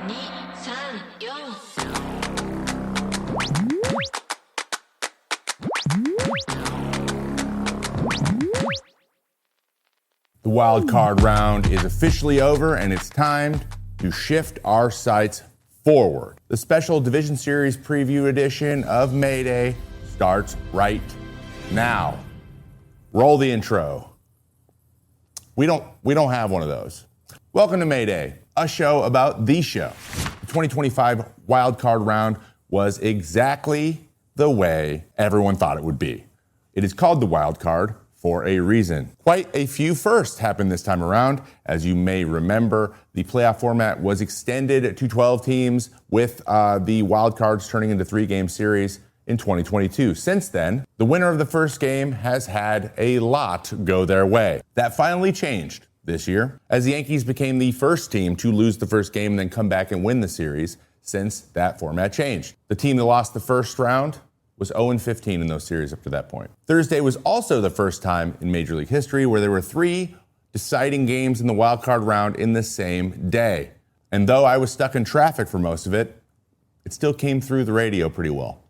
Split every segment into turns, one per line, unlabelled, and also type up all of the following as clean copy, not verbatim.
The wild card round is officially over, and it's time to shift our sights forward. The special Division Series preview edition of Mayday starts right now. Roll the intro. We don't have one of those. Welcome to Mayday, a show about the show. The 2025 wild card round was exactly the way everyone thought it would be. It is called the wild card for a reason. Quite a few firsts happened this time around. As you may remember, the playoff format was extended to 12 teams with the wild cards turning into 3-game series in 2022. Since then, the winner of the first game has had a lot go their way. That finally changed this year, as the Yankees became the first team to lose the first game and then come back and win the series since that format changed. The team that lost the first round was 0-15 in those series up to that point. Thursday was also the first time in Major League history where there were 3 deciding games in the wild card round in the same day. And though I was stuck in traffic for most of it, it still came through the radio pretty well.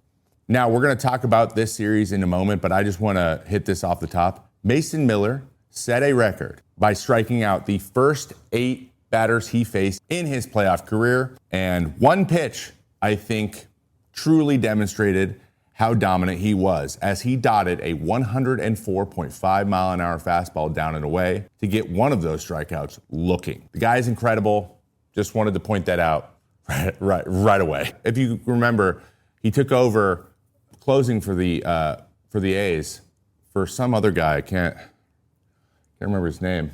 Now, we're going to talk about this series in a moment, but I just want to hit this off the top. Mason Miller set a record by striking out the first 8 batters he faced in his playoff career. And one pitch, I think, truly demonstrated how dominant he was as he dotted a 104.5 mile an hour fastball down and away to get one of those strikeouts looking. The guy's incredible. Just wanted to point that out right away. If you remember, he took over closing for the A's for some other guy. I can't remember his name.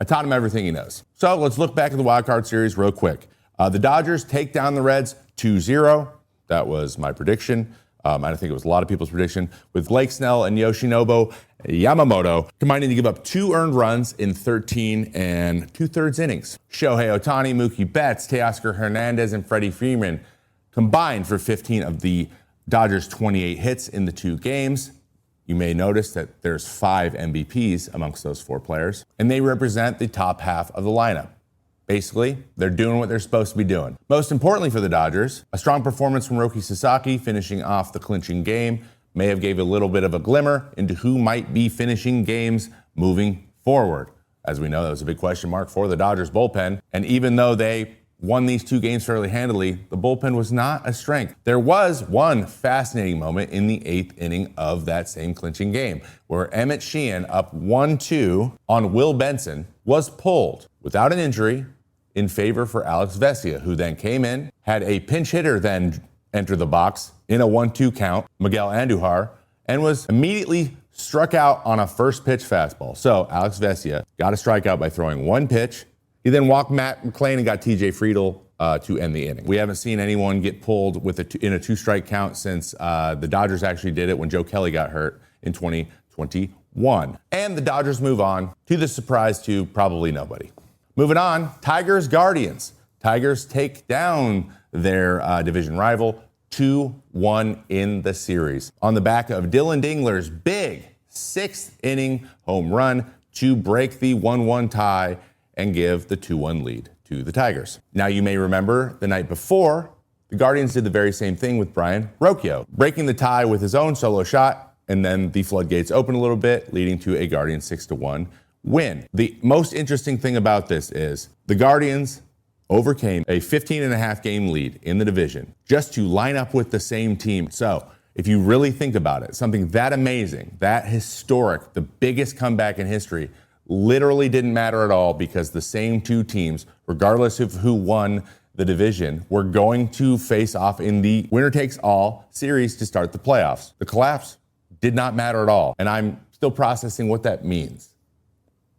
I taught him everything he knows. So let's look back at the wild card series real quick. The Dodgers take down the Reds 2-0. That was my prediction. I think it was a lot of people's prediction, with Blake Snell and Yoshinobu Yamamoto combining to give up 2 earned runs in 13 2/3 innings. Shohei Ohtani, Mookie Betts, Teoscar Hernandez, and Freddie Freeman combined for 15 of the Dodgers' 28 hits in the 2 games. You may notice that there's 5 MVPs amongst those 4 players, and they represent the top half of the lineup. Basically, they're doing what they're supposed to be doing. Most importantly for the Dodgers, a strong performance from Roki Sasaki finishing off the clinching game may have gave a little bit of a glimmer into who might be finishing games moving forward. As we know, that was a big question mark for the Dodgers bullpen. And even though they won these 2 games fairly handily, the bullpen was not a strength. There was one fascinating moment in the 8th inning of that same clinching game, where Emmett Sheehan, up 1-2 on Will Benson, was pulled without an injury in favor for Alex Vesia, who then came in, had a pinch hitter then enter the box in a 1-2 count, Miguel Andujar, and was immediately struck out on a first pitch fastball. So Alex Vesia got a strikeout by throwing 1 pitch. He then walked Matt McClain and got TJ Friedl to end the inning. We haven't seen anyone get pulled with in a 2-strike count since the Dodgers actually did it when Joe Kelly got hurt in 2021. And the Dodgers move on to the surprise to probably nobody. Moving on, Tigers Guardians. Tigers take down their division rival 2-1 in the series on the back of Dylan Dingler's big 6th inning home run to break the 1-1 tie and give the 2-1 lead to the Tigers. Now, you may remember the night before, the Guardians did the very same thing with Brian Rocchio, breaking the tie with his own solo shot, and then the floodgates open a little bit, leading to a Guardians 6-1 win. The most interesting thing about this is the Guardians overcame a 15.5 game lead in the division just to line up with the same team. So if you really think about it, something that amazing, that historic, the biggest comeback in history, literally didn't matter at all because the same 2 teams, regardless of who won the division, were going to face off in the winner-takes-all series to start the playoffs. The collapse did not matter at all, and I'm still processing what that means.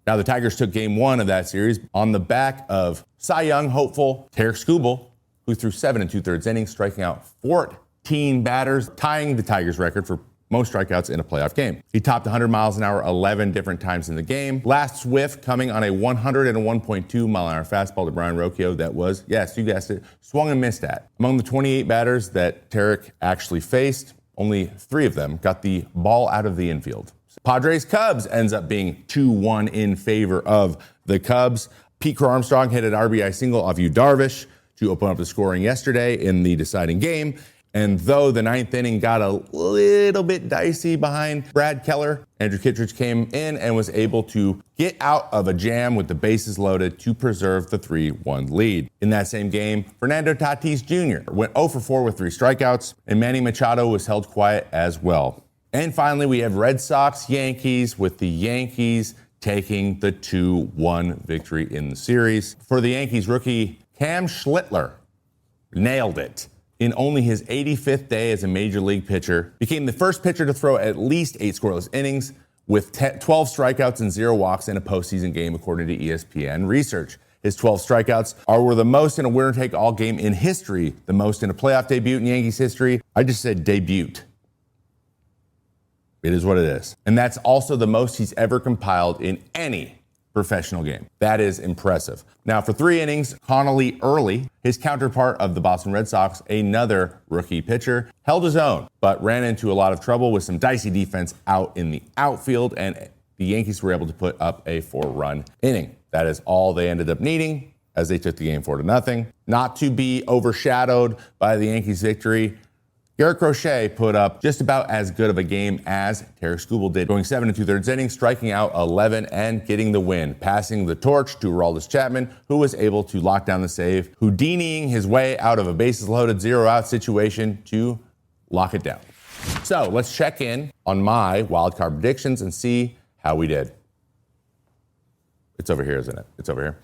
Now, the Tigers took game 1 of that series on the back of Cy Young hopeful Tarek Skubal, who threw 7 2/3 innings, striking out 14 batters, tying the Tigers record for most strikeouts in a playoff game. He topped 100 miles an hour 11 different times in the game. Last whiff coming on a 101.2 mile an hour fastball to Brian Rocchio that was, yes, you guessed it, swung and missed at. Among the 28 batters that Tarek actually faced, only 3 of them got the ball out of the infield. Padres Cubs ends up being 2-1 in favor of the Cubs. Pete Crow Armstrong hit an RBI single off Yu Darvish to open up the scoring yesterday in the deciding game. And though the ninth inning got a little bit dicey behind Brad Keller, Andrew Kittredge came in and was able to get out of a jam with the bases loaded to preserve the 3-1 lead. In that same game, Fernando Tatis Jr. went 0 for 4 with 3 strikeouts, and Manny Machado was held quiet as well. And finally, we have Red Sox Yankees, with the Yankees taking the 2-1 victory in the series. For the Yankees, rookie Cam Schlittler nailed it. In only his 85th day as a major league pitcher, became the first pitcher to throw at least 8 scoreless innings with 12 strikeouts and 0 walks in a postseason game, according to ESPN research. His 12 strikeouts were the most in a winner-take-all game in history, the most in a playoff debut in Yankees history. I just said debut. It is what it is. And that's also the most he's ever compiled in any professional game. That is impressive. Now, for 3 innings, Connolly Early, his counterpart of the Boston Red Sox, another rookie pitcher, held his own, but ran into a lot of trouble with some dicey defense out in the outfield, and the Yankees were able to put up a 4-run inning. That is all they ended up needing, as they took the game 4-0. Not to be overshadowed by the Yankees' victory, Garrett Crochet put up just about as good of a game as Terry Skubal did, going 7 2/3 innings, striking out 11 and getting the win, passing the torch to Aroldis Chapman, who was able to lock down the save, Houdiniing his way out of a bases-loaded 0-out situation to lock it down. So let's check in on my wildcard predictions and see how we did. It's over here, isn't it? It's over here.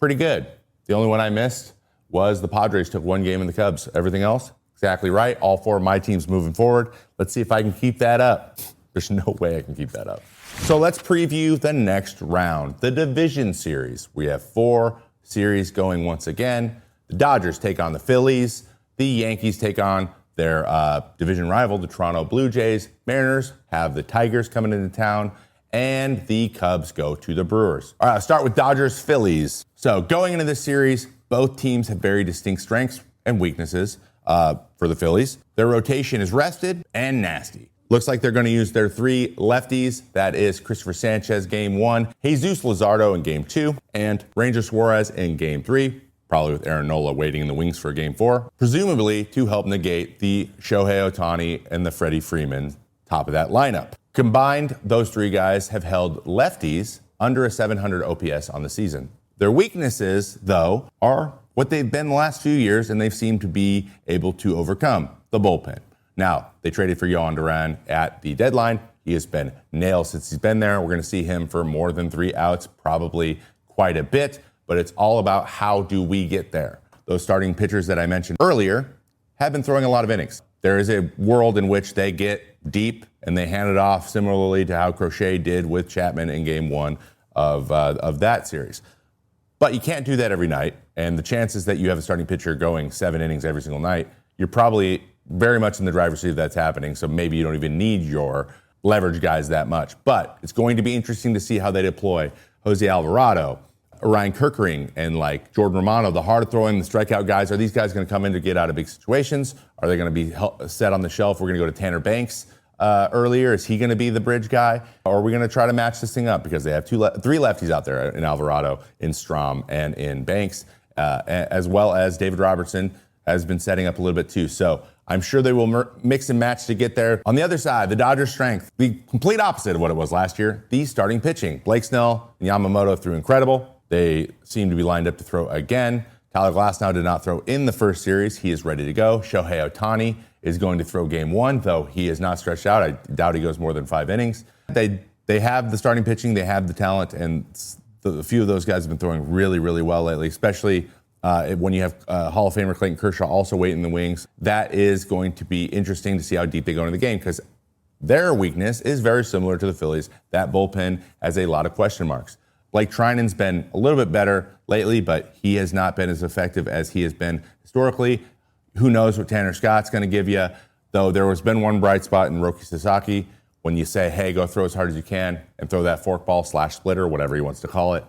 Pretty good. The only one I missed was the Padres took 1 game in the Cubs. Everything else, exactly right. All 4 of my teams moving forward. Let's see if I can keep that up. There's no way I can keep that up. So let's preview the next round, the division series. We have 4 series going once again. The Dodgers take on the Phillies. The Yankees take on their division rival, the Toronto Blue Jays. Mariners have the Tigers coming into town. And the Cubs go to the Brewers. All right, I'll start with Dodgers-Phillies. So going into this series, both teams have very distinct strengths and weaknesses. For the Phillies, their rotation is rested and nasty. Looks like they're going to use their 3 lefties. That is Christopher Sanchez, game 1, Jesus Luzardo in game 2, and Ranger Suarez in game 3, probably with Aaron Nola waiting in the wings for game 4, presumably to help negate the Shohei Ohtani and the Freddie Freeman top of that lineup. Combined, those 3 guys have held lefties under a 700 OPS on the season. Their weaknesses, though, are what they've been the last few years, and they've seemed to be able to overcome: the bullpen. Now, they traded for Yohan Duran at the deadline. He has been nailed since he's been there. We're going to see him for more than 3 outs, probably quite a bit, but it's all about how do we get there. Those starting pitchers that I mentioned earlier have been throwing a lot of innings. There is a world in which they get deep and they hand it off similarly to how Crochet did with Chapman in game 1 of that series. But you can't do that every night, and the chances that you have a starting pitcher going 7 innings every single night, you're probably very much in the driver's seat if that's happening, so maybe you don't even need your leverage guys that much. But it's going to be interesting to see how they deploy Jose Alvarado, Ryan Kerkering, and like Jordan Romano, the hard-throwing, the strikeout guys. Are these guys going to come in to get out of big situations? Are they going to be set on the shelf? We're going to go to Tanner Banks earlier. Is he going to be the bridge guy? Or are we going to try to match this thing up? Because they have 3 lefties out there in Alvarado, in Strahm, and in Banks, as well as David Robertson has been setting up a little bit too. So I'm sure they will mix and match to get there. On the other side, the Dodgers' strength, the complete opposite of what it was last year, the starting pitching. Blake Snell and Yamamoto threw incredible. They seem to be lined up to throw again. Tyler Glasnow did not throw in the first series. He is ready to go. Shohei Ohtani is going to throw game 1, though he is not stretched out. I doubt he goes more than 5 innings. They have the starting pitching. They have the talent, and a few of those guys have been throwing really, really well lately, especially when you have Hall of Famer Clayton Kershaw also waiting in the wings. That is going to be interesting to see how deep they go into the game, because their weakness is very similar to the Phillies. That bullpen has a lot of question marks. Blake Treinen's been a little bit better lately, but he has not been as effective as he has been historically. Who knows what Tanner Scott's going to give you, though there has been one bright spot in Roki Sasaki. When you say, hey, go throw as hard as you can and throw that forkball / splitter, whatever he wants to call it,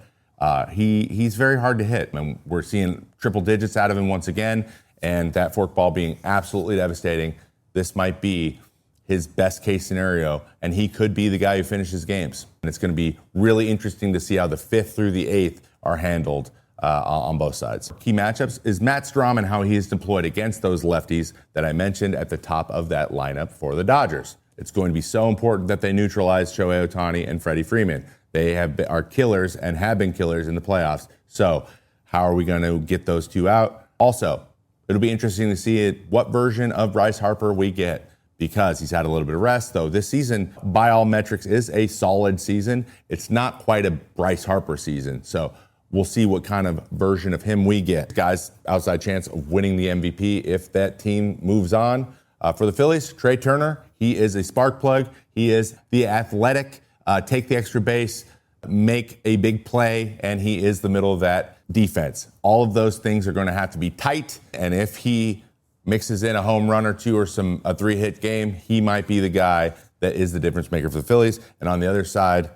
he's very hard to hit. And we're seeing triple digits out of him once again, and that forkball being absolutely devastating. This might be his best case scenario, and he could be the guy who finishes games. And it's going to be really interesting to see how the 5th through the 8th are handled on both sides. Key matchups is Matt Strom and how he is deployed against those lefties that I mentioned at the top of that lineup for the Dodgers. It's going to be so important that they neutralize Shohei Ohtani and Freddie Freeman. They are killers and have been killers in the playoffs. So how are we going to get those two out? Also, it'll be interesting to see what version of Bryce Harper we get, because he's had a little bit of rest, though this season, by all metrics, is a solid season. It's not quite a Bryce Harper season. So we'll see what kind of version of him we get. Guys, outside chance of winning the MVP if that team moves on. For the Phillies, Trey Turner, he is a spark plug. He is the athletic, take the extra base, make a big play, and he is the middle of that defense. All of those things are going to have to be tight, and if he mixes in a home run or two or a 3-hit game, he might be the guy that is the difference maker for the Phillies. And on the other side,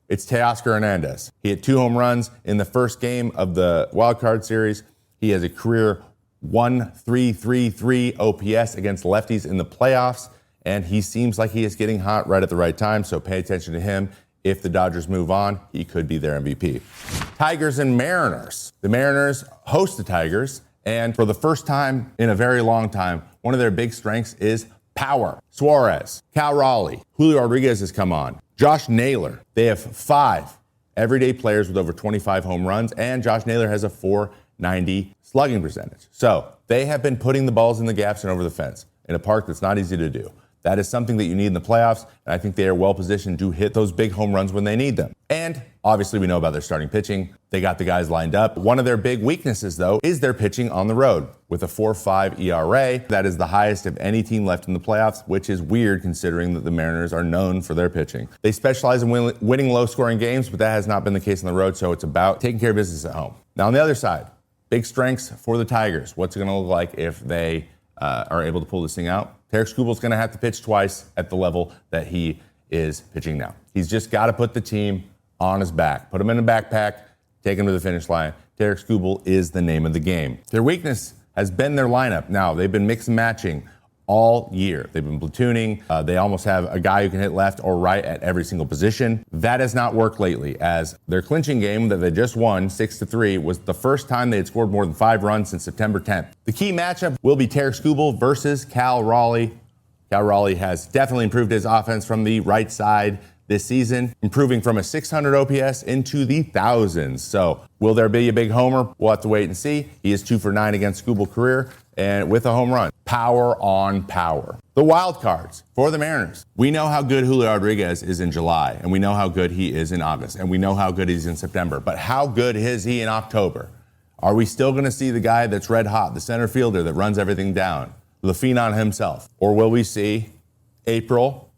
it's Teoscar Hernandez. He had 2 home runs in the first game of the wild card series. He has a career 1.333 OPS against lefties in the playoffs, and he seems like he is getting hot right at the right time, so pay attention to him. If the Dodgers move on, he could be their MVP. Tigers and Mariners. The Mariners host the Tigers, and for the first time in a very long time, one of their big strengths is power. Suarez, Cal Raleigh, Julio Rodriguez has come on. Josh Naylor. They have 5 everyday players with over 25 home runs, and Josh Naylor has a .490 slugging percentage. So they have been putting the balls in the gaps and over the fence in a park that's not easy to do. That is something that you need in the playoffs, and I think they are well positioned to hit those big home runs when they need them. And obviously we know about their starting pitching. They got the guys lined up. One of their big weaknesses, though, is their pitching on the road with a 4.5 ERA. That is the highest of any team left in the playoffs, which is weird considering that the Mariners are known for their pitching. They specialize in winning low-scoring games, but that has not been the case on the road, so it's about taking care of business at home. Now, on the other side, big strengths for the Tigers. What's it going to look like if they are able to pull this thing out? Tarik Skubal's going to have to pitch twice at the level that he is pitching now. He's just got to put the team on his back. Put him in a backpack, take him to the finish line. Tarik Skubal is the name of the game. Their weakness has been their lineup. Now, they've been mix and matching all year. They've been platooning. They almost have a guy who can hit left or right at every single position. That has not worked lately, as their clinching game that they just won 6-3 was the first time they had scored more than 5 runs since September 10th. The key matchup will be Tarik Skubal versus Cal Raleigh. Cal Raleigh has definitely improved his offense from the right side this season, improving from a 600 OPS into the thousands. So will there be a big homer? We'll have to wait and see. He is 2 for 9 against Skubal career and with a home run. Power on power. The wild cards for the Mariners. We know how good Julio Rodriguez is in July, and we know how good he is in August, and we know how good he's in September. But how good is he in October? Are we still going to see the guy that's red hot, the center fielder that runs everything down, the phenom himself? Or will we see April?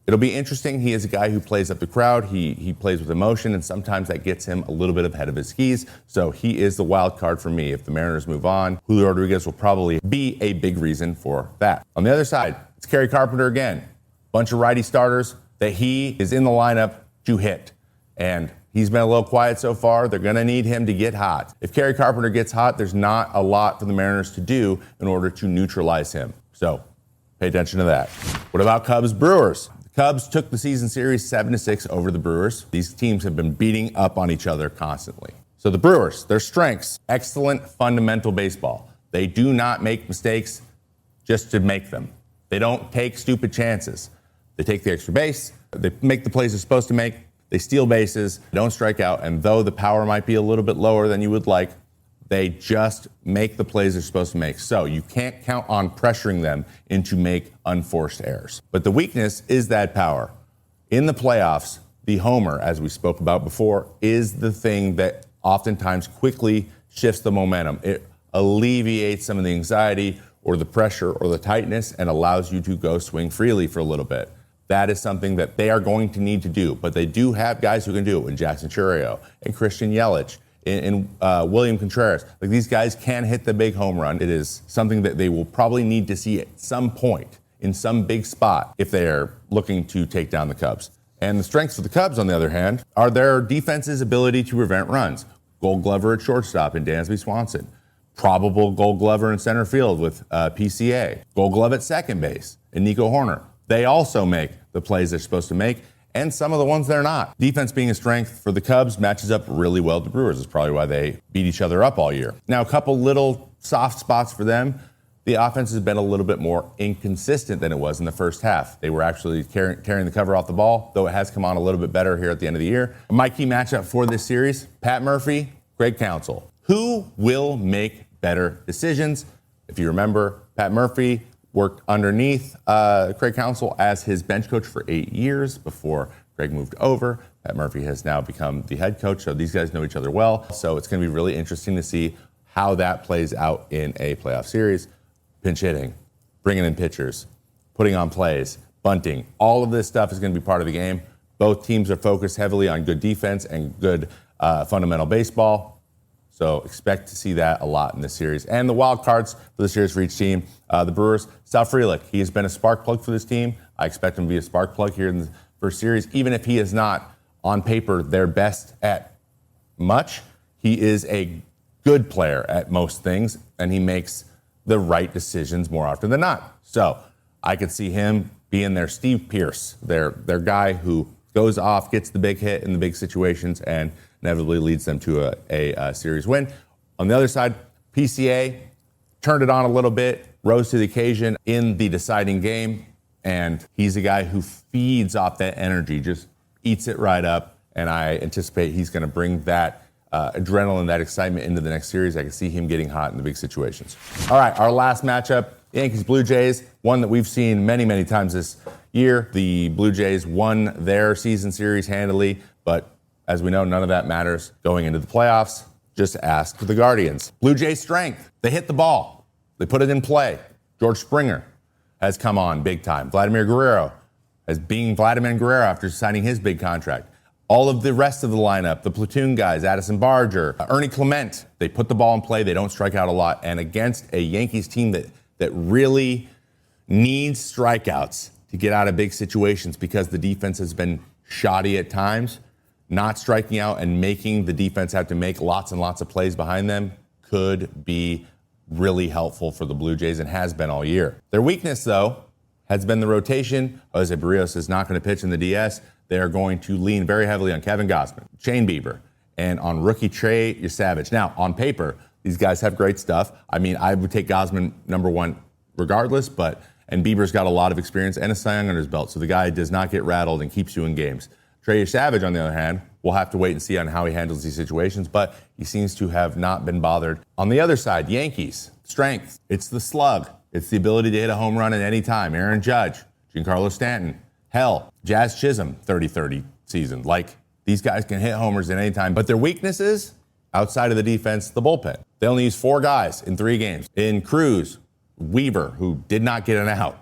It'll be interesting. He is a guy who plays up the crowd. He plays with emotion, and sometimes that gets him a little bit ahead of his skis. So he is the wild card for me. If the Mariners move on, Julio Rodriguez will probably be a big reason for that. On the other side, it's Kerry Carpenter again. Bunch of righty starters that he is in the lineup to hit. And he's been a little quiet so far. They're going to need him to get hot. If Kerry Carpenter gets hot, there's not a lot for the Mariners to do in order to neutralize him. So pay attention to that. What about Cubs Brewers? Cubs took the season series 7-6 over the Brewers. These teams have been beating up on each other constantly. So the Brewers, their strengths, excellent fundamental baseball. They do not make mistakes just to make them. They don't take stupid chances. They take the extra base. They make the plays they're supposed to make. They steal bases, don't strike out. And though the power might be a little bit lower than you would like, they just make the plays they're supposed to make. So you can't count on pressuring them into make unforced errors. But the weakness is that power. In the playoffs, the homer, as we spoke about before, is the thing that oftentimes quickly shifts the momentum. It alleviates some of the anxiety or the pressure or the tightness and allows you to go swing freely for a little bit. That is something that they are going to need to do. But they do have guys who can do it, in Jackson Chourio and Christian Yelich, in William Contreras. Like, these guys can hit the big home run. It is something that they will probably need to see at some point in some big spot if they are looking to take down the Cubs. And the strengths of the Cubs, on the other hand, are their defense's ability to prevent runs. Gold Glover at shortstop in Dansby Swanson. Probable Gold Glover in center field with PCA. Gold Glove at second base and Nico Horner. They also make the plays they're supposed to make, and some of the ones they're not. Defense being a strength for the Cubs matches up really well with the Brewers. It's probably why they beat each other up all year. Now, a couple little soft spots for them. The offense has been a little bit more inconsistent than it was in the first half. They were actually carrying the cover off the ball, though it has come on a little bit better here at the end of the year. My key matchup for this series, Pat Murphy, Greg Counsell. Who will make better decisions? If you remember, Pat Murphy worked underneath Craig Counsell as his bench coach for 8 years before Greg moved over. Pat Murphy has now become the head coach, so these guys know each other well. So it's going to be really interesting to see how that plays out in a playoff series. Pinch hitting, bringing in pitchers, putting on plays, bunting. All of this stuff is going to be part of the game. Both teams are focused heavily on good defense and good fundamental baseball. So expect to see that a lot in this series. And the wild cards for the series for each team. The Brewers, Sal Frelick. He has been a spark plug for this team. I expect him to be a spark plug here in the first series. Even if he is not, on paper, their best at much, he is a good player at most things, and he makes the right decisions more often than not. So I could see him being their Steve Pearce, their guy who goes off, gets the big hit in the big situations, and inevitably leads them to a series win. On the other side, PCA turned it on a little bit, rose to the occasion in the deciding game, and he's a guy who feeds off that energy, just eats it right up, and I anticipate he's going to bring that adrenaline, that excitement into the next series. I can see him getting hot in the big situations. All right, our last matchup, Yankees-Blue Jays, one that we've seen many, many times this year. The Blue Jays won their season series handily, but as we know, none of that matters going into the playoffs. Just ask the Guardians. Blue Jays' strength, they hit the ball. They put it in play. George Springer has come on big time. Vladimir Guerrero as being Vladimir Guerrero after signing his big contract. All of the rest of the lineup, the platoon guys, Addison Barger, Ernie Clement, they put the ball in play. They don't strike out a lot. And against a Yankees team that really needs strikeouts to get out of big situations because the defense has been shoddy at times, not striking out and making the defense have to make lots and lots of plays behind them could be really helpful for the Blue Jays and has been all year. Their weakness, though, has been the rotation. Jose Barrios is not going to pitch in the DS. They are going to lean very heavily on Kevin Gausman, Shane Bieber, and on rookie Trey Savage. Now, on paper, these guys have great stuff. I mean, I would take Gausman number one regardless, and Bieber's got a lot of experience and a Cy Young under his belt, so the guy does not get rattled and keeps you in games. Trey Savage, on the other hand, we'll have to wait and see on how he handles these situations, but he seems to have not been bothered. On the other side, Yankees, strength. It's the slug. It's the ability to hit a home run at any time. Aaron Judge, Giancarlo Stanton, hell, Jazz Chisholm, 30-30 season. Like, these guys can hit homers at any time, but their weaknesses, outside of the defense, the bullpen. They only used 4 guys in 3 games. In Cruz, Weaver, who did not get an out,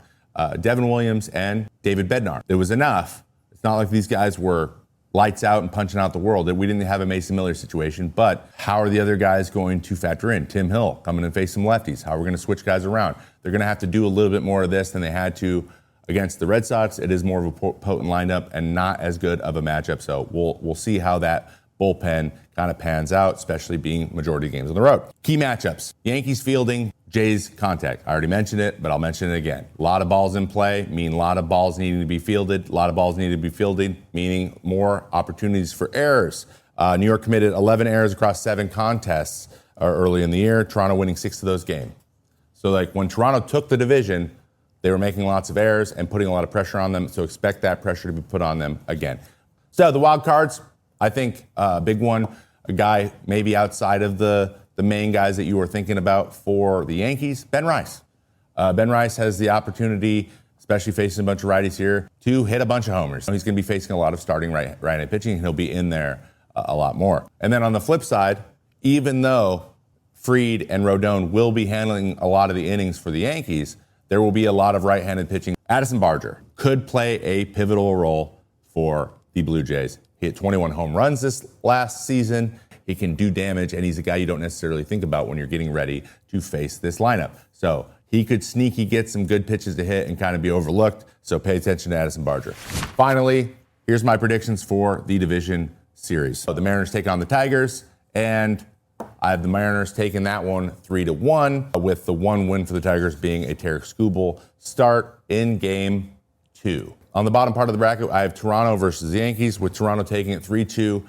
Devin Williams, and David Bednar. It was enough. It's not like these guys were lights out and punching out the world. We didn't have a Mason Miller situation, but how are the other guys going to factor in? Tim Hill coming and face some lefties. How are we going to switch guys around? They're going to have to do a little bit more of this than they had to against the Red Sox. It is more of a potent lineup and not as good of a matchup. So we'll see how that bullpen kind of pans out, especially being majority of games on the road. Key matchups: Yankees fielding, Jays contact. I already mentioned it, but I'll mention it again. A lot of balls in play mean a lot of balls needing to be fielded. A lot of balls needing to be fielded, meaning more opportunities for errors. New York committed 11 errors across 7 contests early in the year. Toronto winning 6 of those games. So like when Toronto took the division, they were making lots of errors and putting a lot of pressure on them. So expect that pressure to be put on them again. So the wild cards, I think a big one, a guy maybe outside of the main guys that you were thinking about for the Yankees, Ben Rice. Ben Rice has the opportunity, especially facing a bunch of righties here, to hit a bunch of homers. He's going to be facing a lot of starting right-handed pitching, and he'll be in there a lot more. And then on the flip side, even though Fried and Rodon will be handling a lot of the innings for the Yankees, there will be a lot of right-handed pitching. Addison Barger could play a pivotal role for the Blue Jays. He hit 21 home runs this last season. He can do damage, and he's a guy you don't necessarily think about when you're getting ready to face this lineup. So he could sneaky get some good pitches to hit and kind of be overlooked, so pay attention to Addison Barger. Finally, here's my predictions for the division series. So the Mariners take on the Tigers, and I have the Mariners taking that one 3-1, with the one win for the Tigers being a Tarek Skubal start in Game 2. On the bottom part of the bracket, I have Toronto versus the Yankees, with Toronto taking it 3-2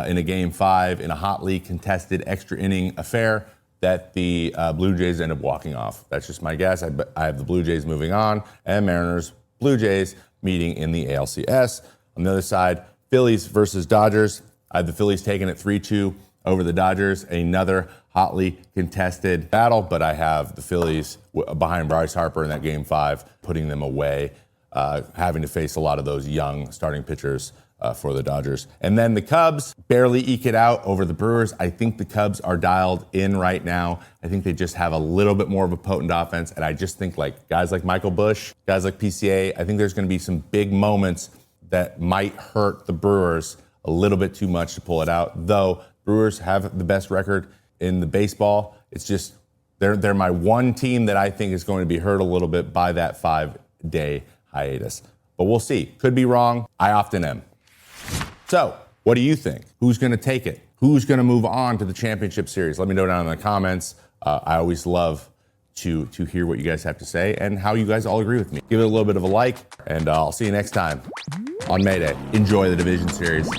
in a Game 5 in a hotly contested extra inning affair that the Blue Jays end up walking off. That's just my guess. I have the Blue Jays moving on, and Mariners, Blue Jays meeting in the ALCS. On the other side, Phillies versus Dodgers. I have the Phillies taking it 3-2 over the Dodgers. Another hotly contested battle, but I have the Phillies behind Bryce Harper in that Game 5, putting them away, having to face a lot of those young starting pitchers for the Dodgers. And then the Cubs barely eke it out over the Brewers. I think the Cubs are dialed in right now. I think they just have a little bit more of a potent offense. And I just think like guys like Michael Busch, guys like PCA, I think there's going to be some big moments that might hurt the Brewers a little bit too much to pull it out. Though Brewers have the best record in the baseball. It's just they're my one team that I think is going to be hurt a little bit by that 5-day hiatus. But we'll see. Could be wrong. I often am. So, what do you think? Who's going to take it? Who's going to move on to the championship series? Let me know down in the comments. I always love to hear what you guys have to say and how you guys all agree with me. Give it a little bit of a like, and I'll see you next time on Mayday. Enjoy the division series.